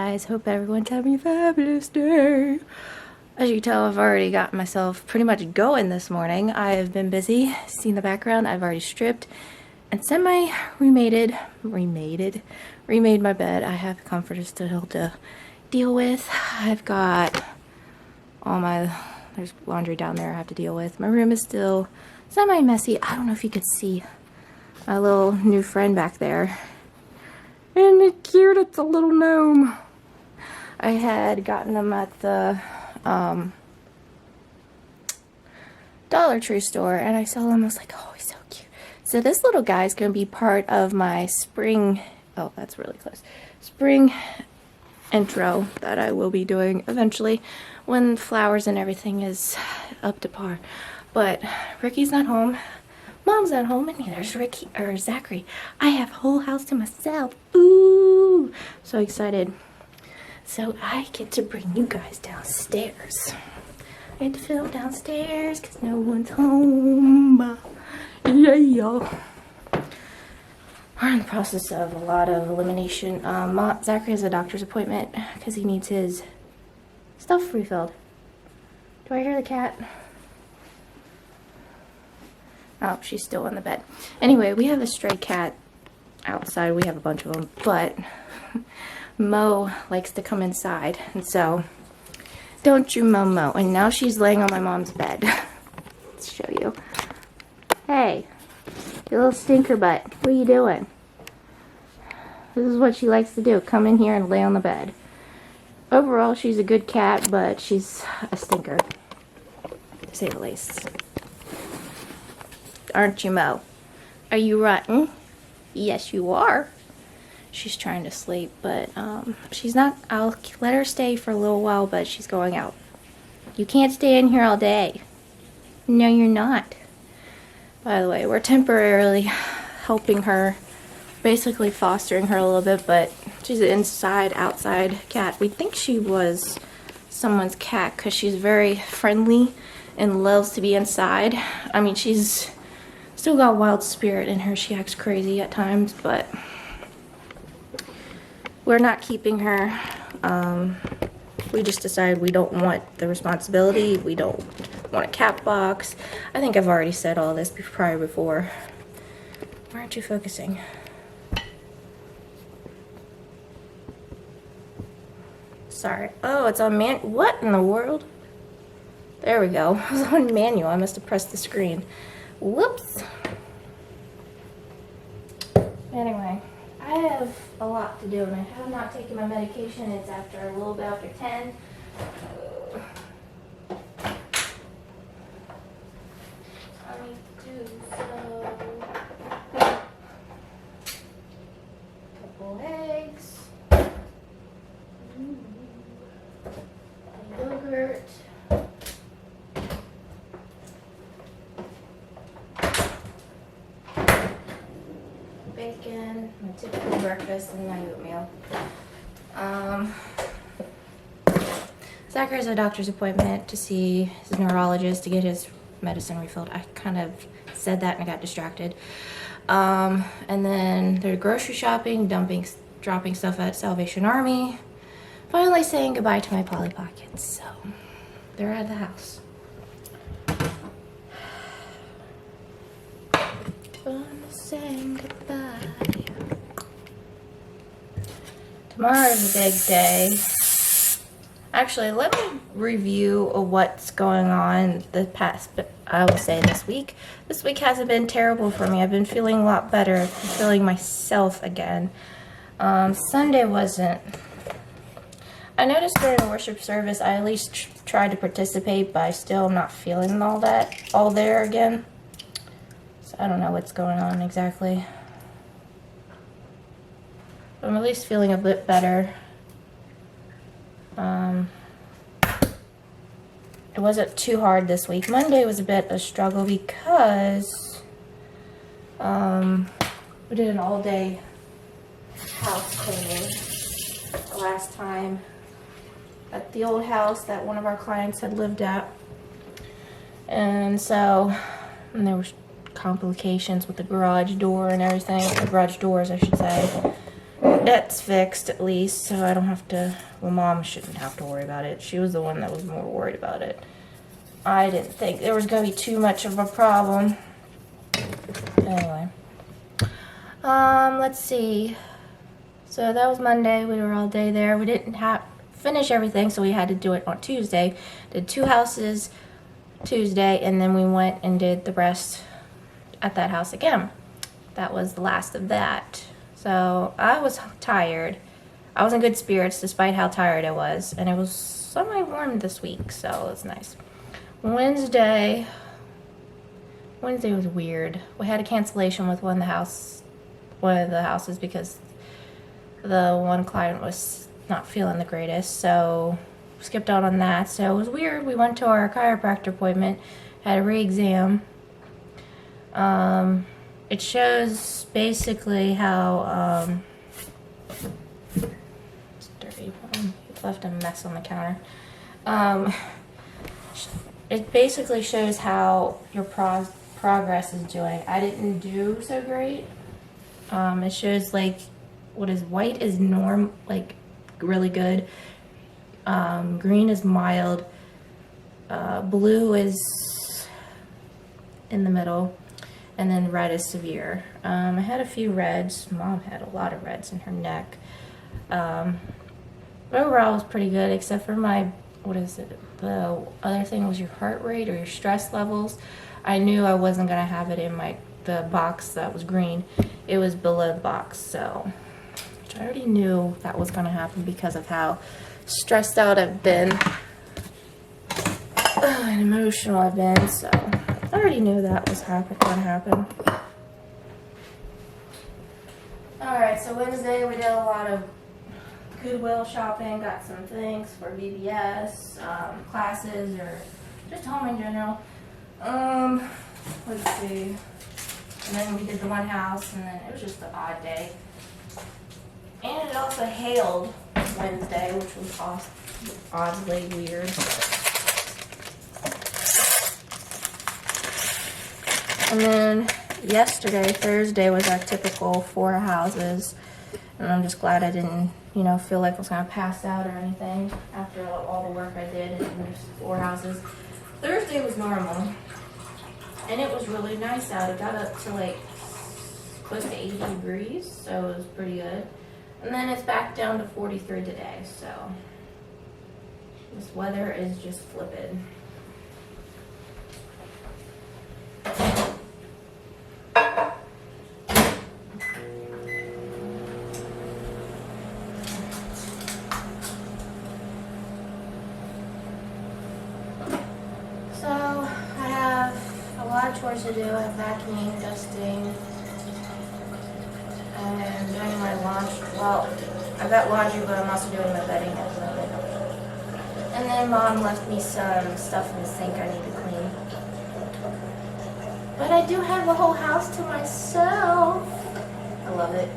guys? Hope everyone's having a fabulous day. As you can tell, I've already got myself pretty much going this morning. I have been busy. See in the background, I've already stripped and remade my bed. I have comforters still to deal with. I've got there's laundry down there I have to deal with. My room is still semi-messy. I don't know if you could see my little new friend back there. Isn't it cute? It's a little gnome. I had gotten them at the Dollar Tree store, and I saw him. I was like, oh, he's so cute. So this little guy is going to be part of my spring, oh, that's really close, spring intro that I will be doing eventually when flowers and everything is up to par. But Ricky's not home. Mom's not home, and neither's Zachary. I have a whole house to myself. Ooh, so excited. So I get to bring you guys downstairs. I get to film downstairs because no one's home. Yeah. We're in the process of a lot of elimination. Zachary has a doctor's appointment because he needs his stuff refilled. Do I hear the cat? Oh, she's still in the bed. Anyway, we have a stray cat outside. We have a bunch of them, but Mo likes to come inside, and so don't you Mo. And now she's laying on my mom's bed. Let's show you. Hey, you little stinker butt. What are you doing? This is what she likes to do. Come in here and lay on the bed. Overall, she's a good cat, but she's a stinker, to say the least. Aren't you, Mo? Are you rotten? Yes, you are. She's trying to sleep, but she's not. I'll let her stay for a little while, but she's going out. You can't stay in here all day. No, you're not. By the way, we're temporarily helping her, basically fostering her a little bit, but she's an inside, outside cat. We think she was someone's cat because she's very friendly and loves to be inside. I mean, she's still got wild spirit in her. She acts crazy at times, but we're not keeping her. We just decided we don't want the responsibility. We don't want a cat box. I think I've already said all this probably before. Why aren't you focusing? Sorry. Oh, it's on what in the world? There we go. I was on manual. I must have pressed the screen. Whoops. Anyway, I have a lot to do, and I have not taken my medication. It's after a little bit after 10. I need to do so. Couple eggs. Yogurt. Bacon, my typical breakfast, and my oatmeal. Zachary has a doctor's appointment to see his neurologist to get his medicine refilled. I kind of said that and I got distracted. And then they're grocery shopping, dropping stuff at Salvation Army. Finally saying goodbye to my Polly Pockets. So they're out of the house. Saying goodbye. Tomorrow's a big day. Actually, let me review what's going on I would say this week. This week hasn't been terrible for me. I've been feeling a lot better. I've been feeling myself again. Sunday wasn't. I noticed during the worship service, I at least tried to participate, but I still am not feeling all there again. I don't know what's going on exactly. But I'm at least feeling a bit better. It wasn't too hard this week. Monday was a bit of a struggle because we did an all-day house cleaning the last time at the old house that one of our clients had lived at. And there was complications with the garage door and everything, the garage doors I should say. internet's fixed at least, so I don't have to, well, Mom shouldn't have to worry about it. She was the one that was more worried about it. I didn't think there was going to be too much of a problem. Anyway. Let's see. So that was Monday. We were all day there. We didn't finish everything, so we had to do it on Tuesday. Did 2 houses Tuesday, and then we went and did the rest at that house again. That was the last of that. So I was tired. I was in good spirits despite how tired I was, and it was semi-warm this week, so it was nice. Wednesday was weird. We had a cancellation with one of the houses because the one client was not feeling the greatest, so skipped out on that. So it was weird. We went to our chiropractor appointment, had a re-exam. It shows basically how it's dirty. He left a mess on the counter. It basically shows how your progress is doing. I didn't do so great. It shows like what is white is like really good. Green is mild. Blue is in the middle, and then red is severe. I had a few reds. Mom had a lot of reds in her neck. Overall, it was pretty good, except for my, what is it? The other thing was your heart rate or your stress levels. I knew I wasn't gonna have it in the box that was green. It was below the box, so which I already knew that was gonna happen because of how stressed out I've been and emotional I've been. So I already knew that was gonna happen. All right, so Wednesday we did a lot of Goodwill shopping, got some things for VBS, classes, or just home in general. Let's see. And then we did the one house, and then it was just an odd day. And it also hailed Wednesday, which was oddly weird. And then yesterday, Thursday, was our typical 4 houses. And I'm just glad I didn't, feel like I was going to pass out or anything after all the work I did in those 4 houses. Thursday was normal. And it was really nice out. It got up to like close to 80 degrees, so it was pretty good. And then it's back down to 43 today, so this weather is just flippin'. Chores to do. I have vacuuming, dusting, and doing my laundry. Well, I've got laundry, but I'm also doing my bedding at the moment. And then Mom left me some stuff in the sink I need to clean. But I do have the whole house to myself. I love it.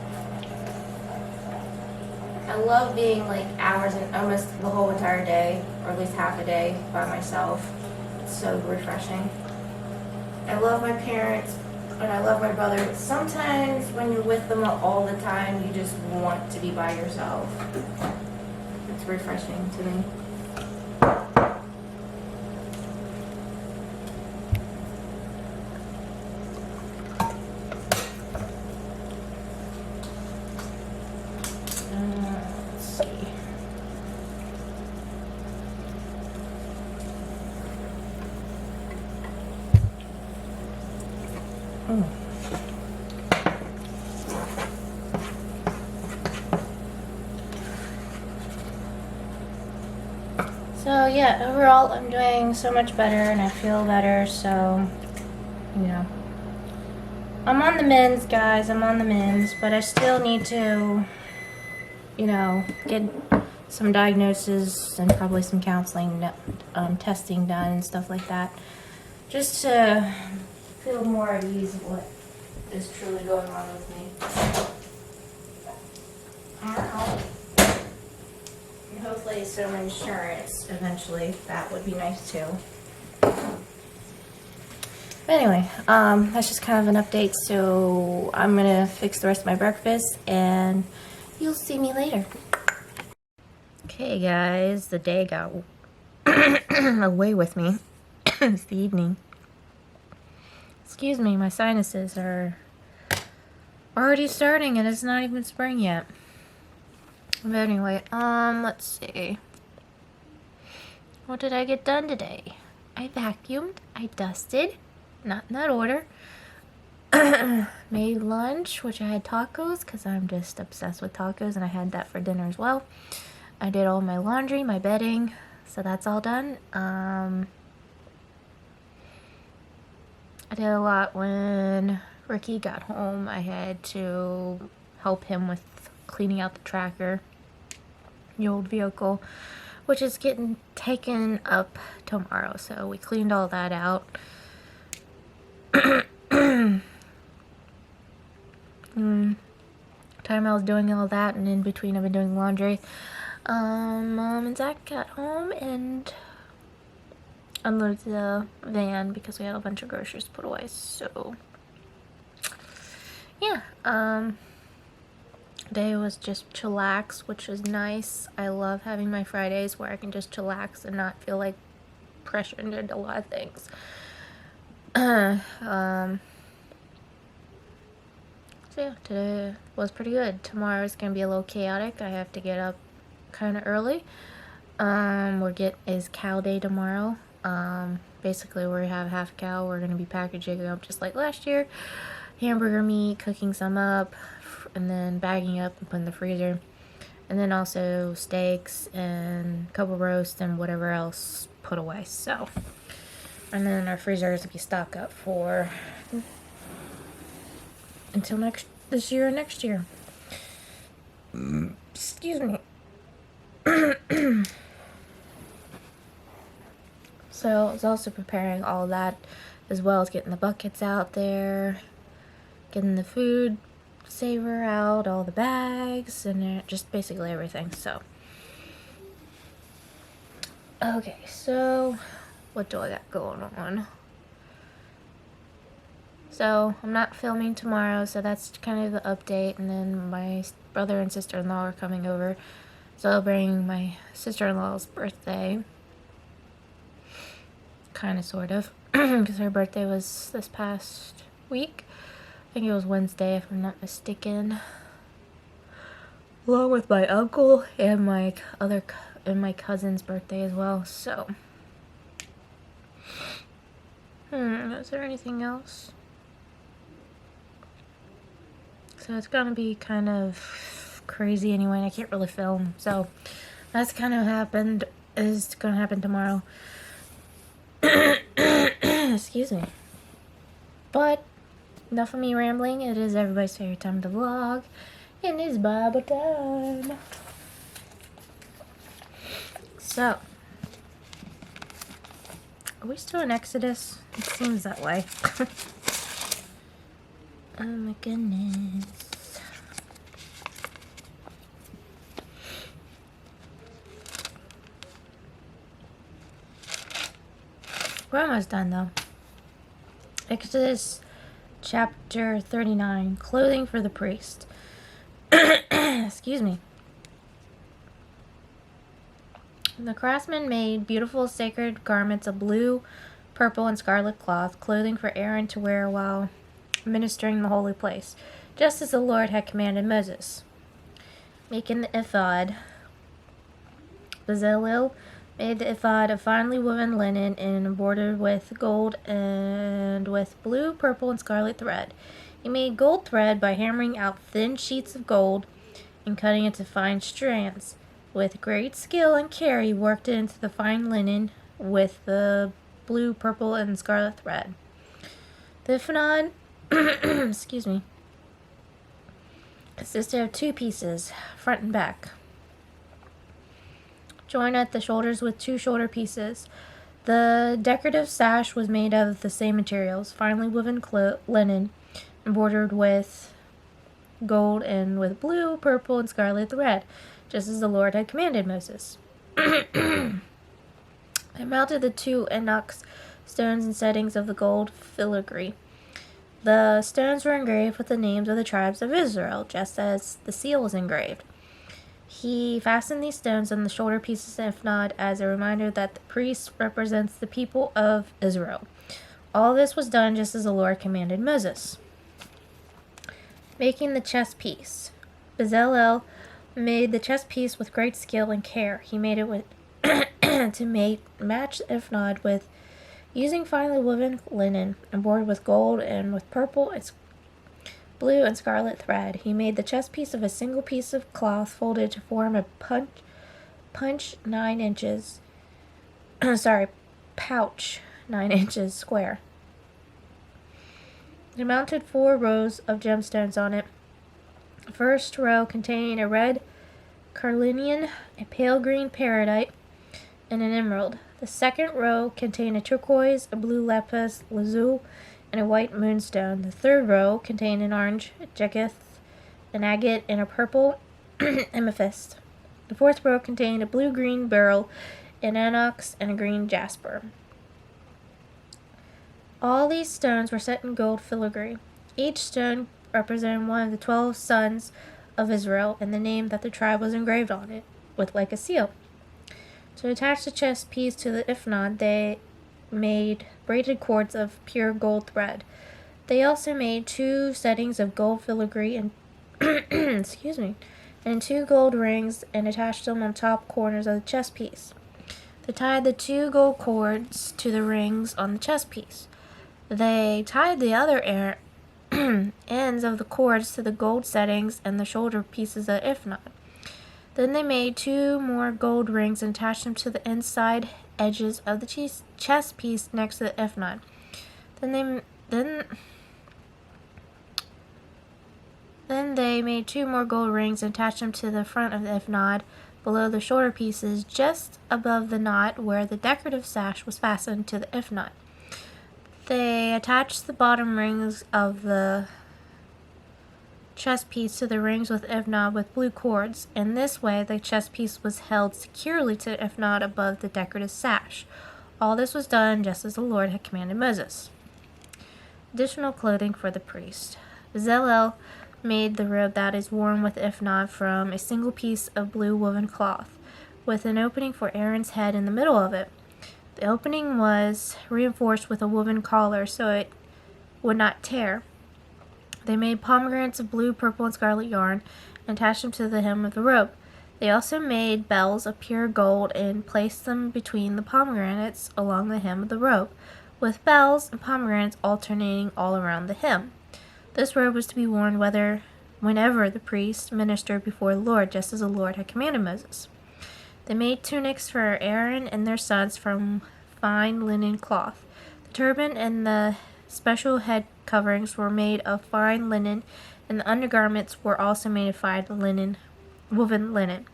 I love being like hours and almost the whole entire day, or at least half a day by myself. It's so refreshing. I love my parents, and I love my brother, but sometimes when you're with them all the time, you just want to be by yourself. It's refreshing to me. Let's see. So yeah, overall I'm doing so much better and I feel better, so I'm on the mends, guys. I'm on the mends, but I still need to get some diagnosis and probably some counseling, testing done and stuff like that, just to feel more at ease of what is truly going on with me. And hopefully some insurance eventually. That would be nice too. But anyway, that's just kind of an update. So I'm gonna fix the rest of my breakfast, and You'll see me later. Okay guys, the day got away with me. It's the evening. Excuse me, my sinuses are already starting and it's not even spring yet. But anyway, let's see. What did I get done today? I vacuumed, I dusted, not in that order. Made lunch, which I had tacos because I'm just obsessed with tacos, and I had that for dinner as well. I did all my laundry, my bedding, so that's all done. I did a lot when Ricky got home. I had to help him with cleaning out the tracker, the old vehicle, which is getting taken up tomorrow, so we cleaned all that out. Time I was doing all that, and in between I've been doing laundry. Mom and Zach got home and unloaded the van because we had a bunch of groceries to put away. So yeah, day was just chillax, which was nice. I love having my Fridays where I can just chillax and not feel like pressured into a lot of things. So yeah, today was pretty good. Tomorrow's gonna be a little chaotic. I have to get up kind of early. Is cow day tomorrow. Basically we have half cow. We're gonna be packaging up just like last year. Hamburger meat, cooking some up, and then bagging up and putting in the freezer. And then also steaks and a couple roasts and whatever else put away. So, and then our freezer is gonna be stocked up for until this year and next year. Excuse me. So I was also preparing all that, as well as getting the buckets out there, getting the food saver out, all the bags, and just basically everything. So okay, so what do I got going on? So I'm not filming tomorrow, so that's kind of the update. And then my brother and sister-in-law are coming over celebrating my sister-in-law's birthday. Kind of, sort of, because her birthday was this past week. I think it was Wednesday, if I'm not mistaken. Along with my uncle and my cousin's birthday as well. So, is there anything else? So it's gonna be kind of crazy anyway, and I can't really film. So that's kind of is gonna happen tomorrow. Excuse me. But enough of me rambling. It is everybody's favorite time to vlog, and it's Bible time. So, are we still in Exodus? It seems that way. Oh my goodness. We're almost done though. Exodus chapter 39, clothing for the priest. Excuse me. The craftsman made beautiful sacred garments of blue, purple, and scarlet cloth, clothing for Aaron to wear while ministering in the holy place, just as the Lord had commanded Moses. Making the ephod, Bezalel made the ephod of finely woven linen and embroidered with gold and with blue, purple, and scarlet thread. He made gold thread by hammering out thin sheets of gold and cutting it to fine strands. With great skill and care, he worked it into the fine linen with the blue, purple, and scarlet thread. The ephod excuse me, consisted of 2 pieces, front and back, joined at the shoulders with 2 shoulder pieces. The decorative sash was made of the same materials, finely woven linen, embroidered with gold and with blue, purple, and scarlet thread, just as the Lord had commanded Moses. They mounted the 2 onyx stones and settings of the gold filigree. The stones were engraved with the names of the tribes of Israel, just as the seal was engraved. He fastened these stones on the shoulder pieces of ephod as a reminder that the priest represents the people of Israel. All this was done just as the Lord commanded Moses. Making the chest piece. Bezalel made the chest piece with great skill and care. He made it with to match the ephod with using finely woven linen embroidered with gold and with purple and blue and scarlet thread. He made the chest piece of a single piece of cloth folded to form a pouch 9 inches square. It mounted 4 rows of gemstones on it. The first row containing a red carnelian, a pale green peridot, and an emerald. The second row contained a turquoise, a blue lapis lazuli, and a white moonstone. The third row contained an orange jacinth, an agate, and a purple amethyst. The fourth row contained a blue-green beryl, an onyx, and a green jasper. All these stones were set in gold filigree. Each stone represented one of the 12 sons of Israel, and the name that the tribe was engraved on it, with like a seal. To attach the chest piece to the ephod, they made braided cords of pure gold thread. They also made 2 settings of gold filigree and and 2 gold rings and attached them on top corners of the chest piece. They tied the 2 gold cords to the rings on the chest piece. They tied the other ends of the cords to the gold settings and the shoulder pieces of the ephod. Then they made 2 more gold rings and attached them to the inside edges of the chest piece next to the ephod. Then they made 2 more gold rings and attached them to the front of the ephod below the shoulder pieces, just above the knot where the decorative sash was fastened to the ephod. They attached the bottom rings of the chest piece to the rings with ephod with blue cords. In this way, the chest piece was held securely to the ephod above the decorative sash. All this was done just as the Lord had commanded Moses. Additional clothing for the priest. Bezalel made the robe that is worn with ephod from a single piece of blue woven cloth, with an opening for Aaron's head in the middle of it. The opening was reinforced with a woven collar so it would not tear. They made pomegranates of blue, purple, and scarlet yarn and attached them to the hem of the robe. They also made bells of pure gold and placed them between the pomegranates along the hem of the robe, with bells and pomegranates alternating all around the hem. This robe was to be worn whenever the priest ministered before the Lord, just as the Lord had commanded Moses. They made tunics for Aaron and their sons from fine linen cloth. The turban and the special head coverings were made of fine linen, and the undergarments were also made of fine woven linen.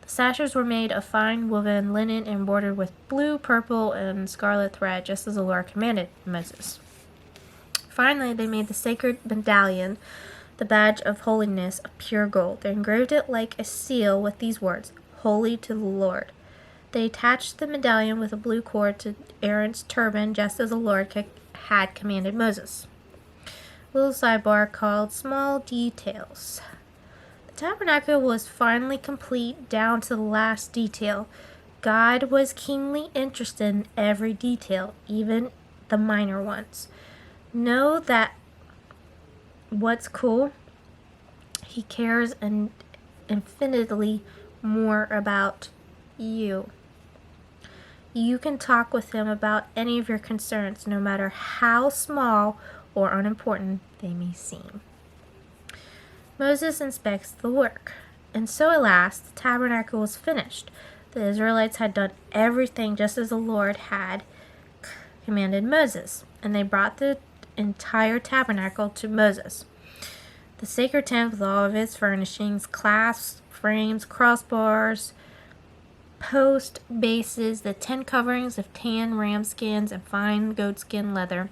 The sashes were made of fine woven linen embroidered with blue, purple, and scarlet thread, just as the Lord commanded Moses. Finally, they made the sacred medallion, the badge of holiness, of pure gold. They engraved it like a seal with these words, "Holy to the Lord." They attached the medallion with a blue cord to Aaron's turban, just as the Lord had commanded Moses. Little sidebar called Small Details. The tabernacle was finally complete down to the last detail. God was keenly interested in every detail, even the minor ones. Know that what's cool? He cares infinitely more about you. You can talk with him about any of your concerns, no matter how small or unimportant they may seem. Moses inspects the work. And so at last, the tabernacle was finished. The Israelites had done everything just as the Lord had commanded Moses, and they brought the entire tabernacle to Moses. The sacred tent with all of its furnishings, clasps, frames, crossbars, post bases, the 10 coverings of tan ram skins and fine goatskin leather,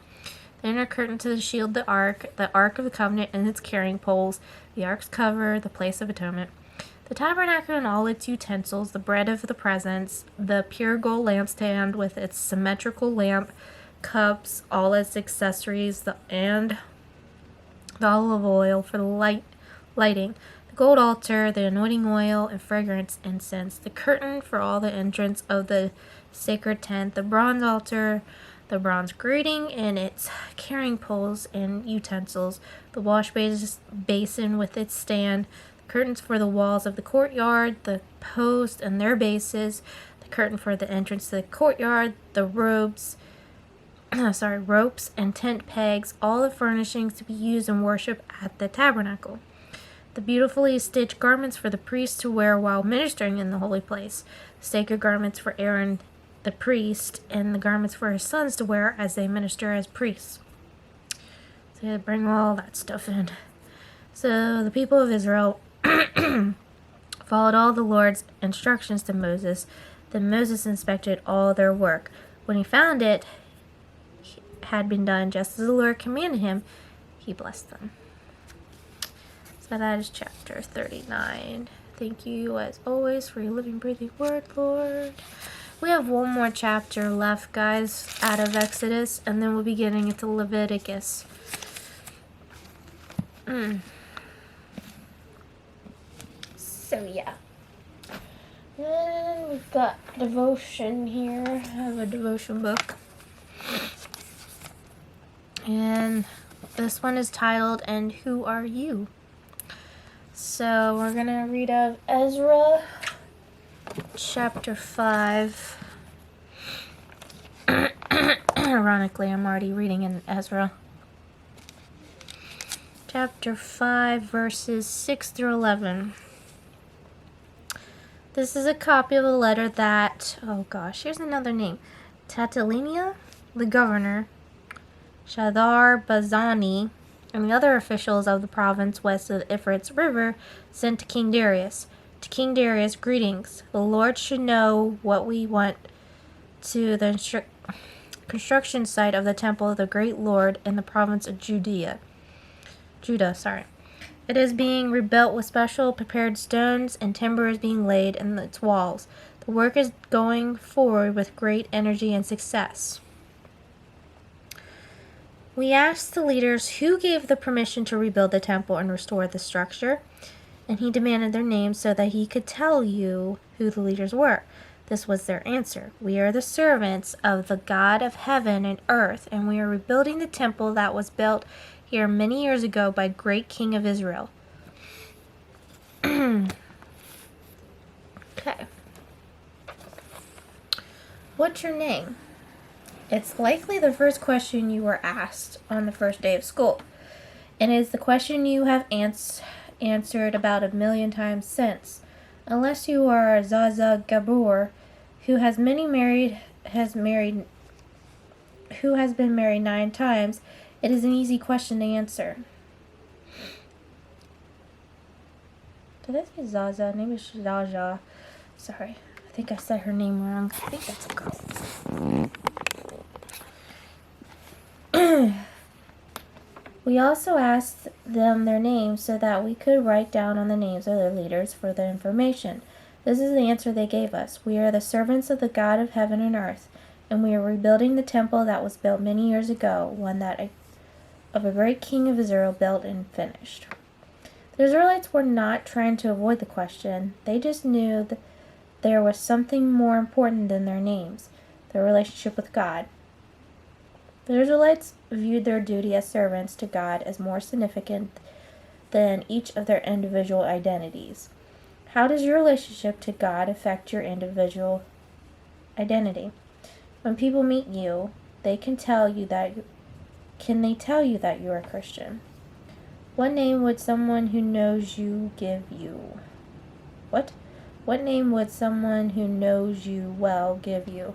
the inner curtain to shield the ark of the covenant and its carrying poles, the ark's cover, the place of atonement, the tabernacle and all its utensils, the bread of the presence, the pure gold lampstand with its symmetrical lamp, cups, all its accessories, and the olive oil for the lighting, the gold altar, the anointing oil and fragrance incense, the curtain for all the entrance of the sacred tent, the bronze altar, the bronze grating and its carrying poles and utensils, the wash basin with its stand, the curtains for the walls of the courtyard, the posts and their bases, the curtain for the entrance to the courtyard, the ropes and tent pegs, all the furnishings to be used in worship at the tabernacle. The beautifully stitched garments for the priests to wear while ministering in the holy place, sacred garments for Aaron the priest, and the garments for his sons to wear as they minister as priests. So they bring all that stuff in. So the people of Israel followed all the Lord's instructions to Moses. Then Moses inspected all their work. When he found it had been done just as the Lord commanded him, he blessed them. So that is chapter 39. Thank you, as always, for your living, breathing word, Lord. We have one more chapter left, guys, out of Exodus, and then we'll be getting into Leviticus. So, yeah. Then we've got devotion here. I have a devotion book. And this one is titled, "And Who Are You?" So we're going to read out of Ezra, chapter 5. Ironically, I'm already reading in Ezra. Chapter 5, verses 6 through 11. This is a copy of a letter that, here's another name. Tatalenia, the governor, Shadar Bazani, and the other officials of the province west of the Euphrates River sent to King Darius. To King Darius, greetings. The Lord should know what we want to the construction site of the temple of the great Lord in the province of Judah. It is being rebuilt with special prepared stones, and timber is being laid in its walls. The work is going forward with great energy and success. We asked the leaders who gave the permission to rebuild the temple and restore the structure, and he demanded their names so that he could tell you who the leaders were. This was their answer. We are the servants of the God of heaven and earth, and we are rebuilding the temple that was built here many years ago by great King of Israel. Okay. What's your name? It's likely the first question you were asked on the first day of school, and it is the question you have answered about 1,000,000 times since. Unless you are Zaza Gabor, who has been married 9 times, it is an easy question to answer. Did I say Zaza? Name is Zaza. Sorry, I think I said her name wrong. I think that's a girl. We also asked them their names so that we could write down on the names of their leaders for their information. This is the answer they gave us. We are the servants of the God of heaven and earth, and we are rebuilding the temple that was built many years ago, one that of a great king of Israel built and finished. The Israelites were not trying to avoid the question. They just knew that there was something more important than their names, their relationship with God. The Israelites viewed their duty as servants to God as more significant than each of their individual identities. How does your relationship to God affect your individual identity? When people meet you, can they tell you that you are a Christian? What name would someone who knows you give you? What name would someone who knows you well give you?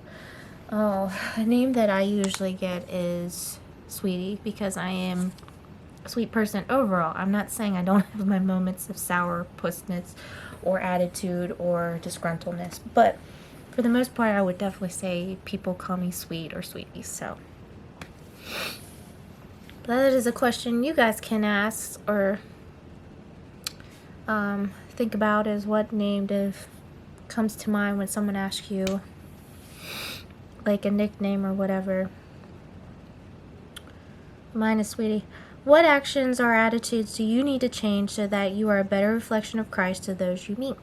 Oh, the name that I usually get is Sweetie, because I am a sweet person overall. I'm not saying I don't have my moments of sourpussness or attitude or disgruntledness, but for the most part, I would definitely say people call me Sweet or Sweetie, so. That is a question you guys can ask or think about, is what name comes to mind when someone asks you like a nickname or whatever. Mine is Sweetie. What actions or attitudes do you need to change so that you are a better reflection of Christ to those you meet?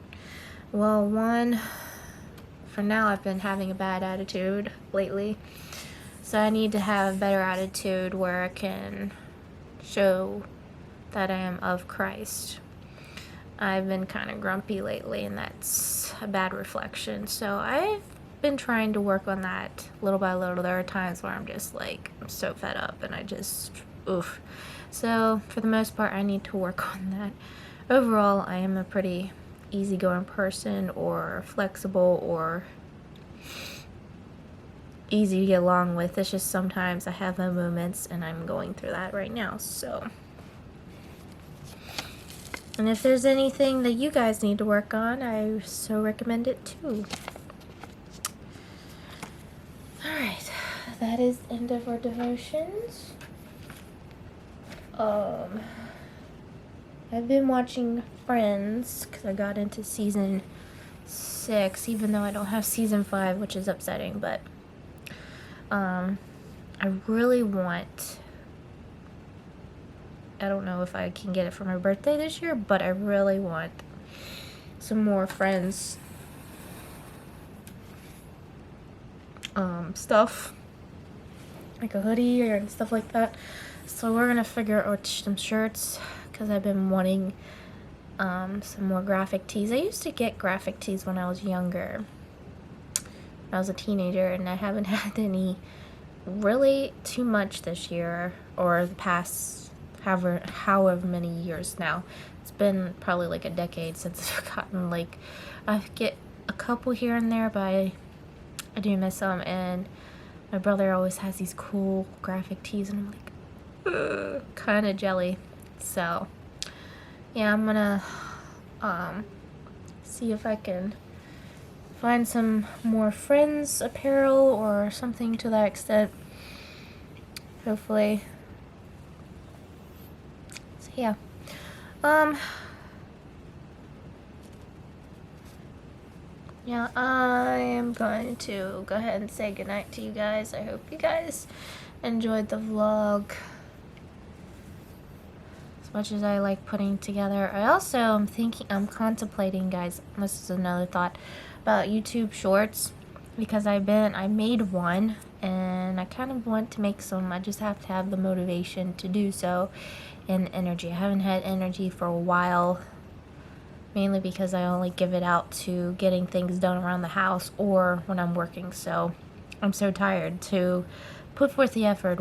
Well, one, for now I've been having a bad attitude lately. So I need to have a better attitude where I can show that I am of Christ. I've been kind of grumpy lately, and that's a bad reflection. So I've been trying to work on that little by little. There are times where I'm just like, I'm so fed up, and I just, oof. So for the most part, I need to work on that. Overall, I am a pretty easygoing person, or flexible, or easy to get along with. It's just sometimes I have my moments, and I'm going through that right now. So, and if there's anything that you guys need to work on, I so recommend it too. Alright, that is the end of our devotions. I've been watching Friends because I got into season 6, even though I don't have season 5, which is upsetting, but I really want, I don't know if I can get it for my birthday this year, but I really want some more Friends stuff, like a hoodie and stuff like that. So we're gonna figure out some shirts, because I've been wanting some more graphic tees. I used to get graphic tees when I was younger, when I was a teenager, and I haven't had any really too much this year, or the past however many years now. It's been probably like a decade since I've gotten, like, I get a couple here and there, but I do miss them. And my brother always has these cool graphic tees, and I'm like, kind of jelly. So yeah, I'm gonna see if I can find some more Friends apparel or something to that extent, hopefully. So yeah, yeah, I am going to go ahead and say goodnight to you guys. I hope you guys enjoyed the vlog as much as I like putting together. I also I'm contemplating, guys, this is another thought, about YouTube Shorts, because I made one, and I kind of want to make some. I just have to have the motivation to do so, and energy. I haven't had energy for a while, mainly because I only give it out to getting things done around the house or when I'm working. So I'm so tired to put forth the effort.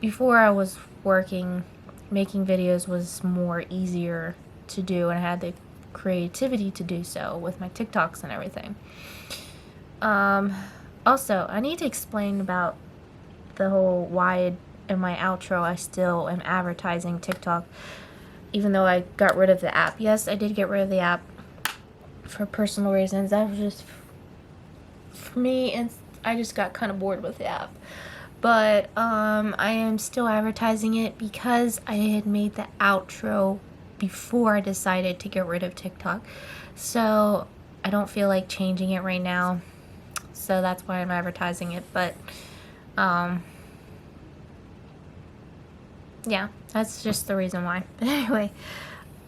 Before I was working, making videos was more easier to do, and I had the creativity to do so with my TikToks and everything. Also, I need to explain about the whole why in my outro I still am advertising TikTok, even though I got rid of the app. Yes, I did get rid of the app for personal reasons. That was just for me, and I just got kind of bored with the app. But I am still advertising it because I had made the outro before I decided to get rid of TikTok. So I don't feel like changing it right now. So that's why I'm advertising it. But yeah, that's just the reason why. But anyway,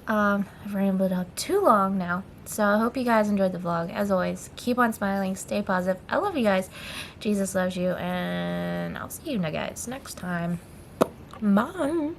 I've rambled on too long now. So I hope you guys enjoyed the vlog. As always, keep on smiling, stay positive. I love you guys. Jesus loves you, and I'll see you guys next time. Bye.